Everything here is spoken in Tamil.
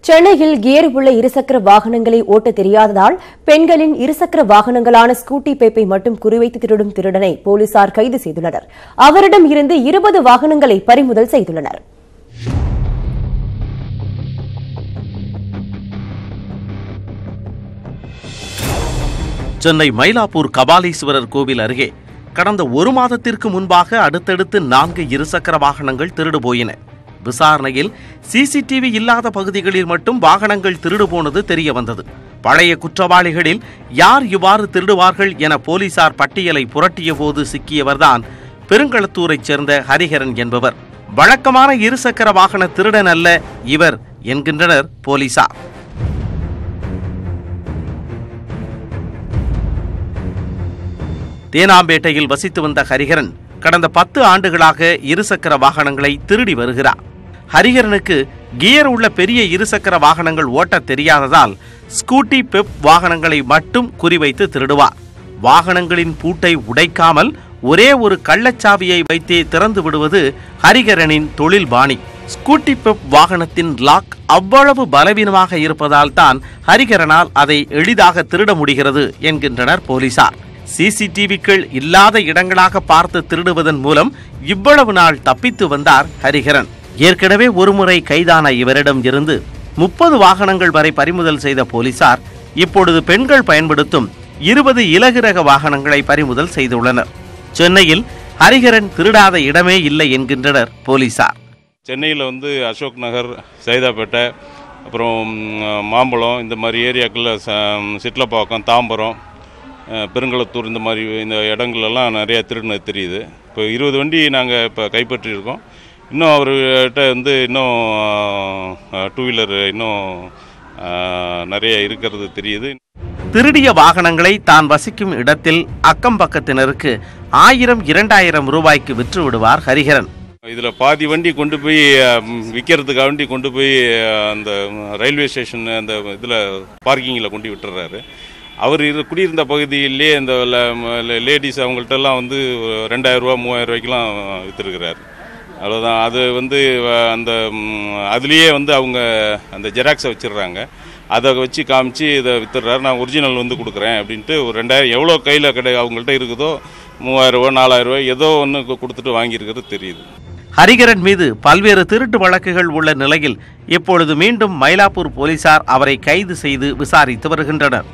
சென்னையில் கியர் உள்ள இருசக்கர வாகனங்களை ஓட்ட தெரியாததால் பெண்களின் இருசக்கர வாகனங்களான ஸ்கூட்டி பேப்பை மட்டும் குறிவைத்து திருடும் திருடனை போலீசார் கைது செய்துள்ளனர். அவரிடம் இருந்து 20 வாகனங்களை பறிமுதல் செய்துள்ளனர். சென்னை மயிலாப்பூர் கபாலீஸ்வரர் கோவில் அருகே கடந்த ஒரு மாதத்திற்கு முன்பாக அடுத்தடுத்து 4 இருசக்கர வாகனங்கள் திருடு போயின. விசாரணையில் சிசிடிவி இல்லாத பகுதிகளில் மட்டும் வாகனங்கள் திருடு போனது தெரிய வந்தது. பழைய குற்றவாளிகளில் யார் இவ்வாறு திருடுவார்கள் என போலீசார் பட்டியலை புரட்டிய போது சிக்கியவர்தான் பெருங்களத்தூரைச் சேர்ந்த ஹரிஹரன் என்பவர். வழக்கமான இருசக்கர வாகன திருடன் அல்ல இவர் என்கின்றனர் போலீசார். தேனாம்பேட்டையில் வசித்து வந்த ஹரிஹரன் கடந்த 10 ஆண்டுகளாக இருசக்கர வாகனங்களை திருடி வருகிறார். ஹரிஹரனுக்கு கியர் உள்ள பெரிய இருசக்கர வாகனங்கள் ஓட்ட தெரியாததால் ஸ்கூட்டி பெப் வாகனங்களை மட்டும் குறிவைத்து திருடுவார். வாகனங்களின் பூட்டை உடைக்காமல் ஒரே ஒரு கள்ளச்சாவியை வைத்தே திறந்து விடுவது ஹரிஹரனின் தொழில் பாணி. ஸ்கூட்டி பெப் வாகனத்தின் லாக் அவ்வளவு பலவீனமாக இருப்பதால் தான் ஹரிஹரனால் அதை எளிதாக திருட முடிகிறது என்கின்றனர் போலீசார். சிசிடிவிக்கள் இல்லாத இடங்களாக பார்த்து திருடுவதன் மூலம் இவ்வளவு நாள் தப்பித்து வந்தார் ஹரிஹரன். ஏற்கனவே ஒருமுறை கைதான இவரிடம் இருந்து 30 வாகனங்கள் வரை பறிமுதல் செய்த போலீசார் இப்பொழுது பெண்கள் பயன்படுத்தும் 20 இலகு ரக வாகனங்களை பறிமுதல் செய்துள்ளனர். சென்னையில் ஹரிஹரன் திருடாத இடமே இல்லை என்கின்றனர் போலீசார். சென்னையில் அசோக் நகர், சைதாப்பேட்டை, அப்புறம் மாம்பழம், இந்த மாதிரி ஏரியாக்களில் சிட்லப்பாக்கம், தாம்பரம், பெருங்களத்தூர், இந்த மாதிரி இந்த இடங்கள்லாம் நிறையா திருடினது தெரியுது. இப்போ 20 வண்டி நாங்கள் இப்போ கைப்பற்றியிருக்கோம். இன்னும் அவர்கிட்ட இன்னும் 2 வீலர் இன்னும் நிறைய இருக்கிறது தெரியுது. திருடிய வாகனங்களை தான் வசிக்கும் இடத்தில் அக்கம் பக்கத்தினருக்கு 1000-2000 ரூபாய்க்கு விற்று விடுவார் ஹரிஹரன். இதில் பாதி வண்டி கொண்டு போய் விற்கிறதுக்காக வண்டி கொண்டு போய் அந்த ரயில்வே ஸ்டேஷன் அந்த இதில் பார்க்கிங்கில் கொண்டு விட்டுறாரு. அவர் குடியிருந்த பகுதியிலே இந்த லேடிஸ் அவங்கள்ட்டெல்லாம் 2000 ரூபா 3000 ரூபாய்க்கெலாம் விற்றுருக்கிறார். அவ்வளோதான். அது அந்த அதுலேயே அவங்க அந்த ஜெராக்ஸை வச்சிடுறாங்க. அதை வச்சு காமிச்சு இதை விற்றுறாரு. நான் ஒரிஜினல் கொடுக்குறேன் அப்படின்ட்டு ஒரு 2000 எவ்வளோ கையில் அவங்கள்ட்ட இருக்குதோ 3000 ரூபா 4000 ரூபாய் ஏதோ ஒன்று கொடுத்துட்டு வாங்கியிருக்கிறது தெரியுது. ஹரிஹரன் மீது பல்வேறு திருட்டு வழக்குகள் உள்ள நிலையில் இப்பொழுது மீண்டும் மயிலாப்பூர் போலீசார் அவரை கைது செய்து விசாரித்து வருகின்றனர்.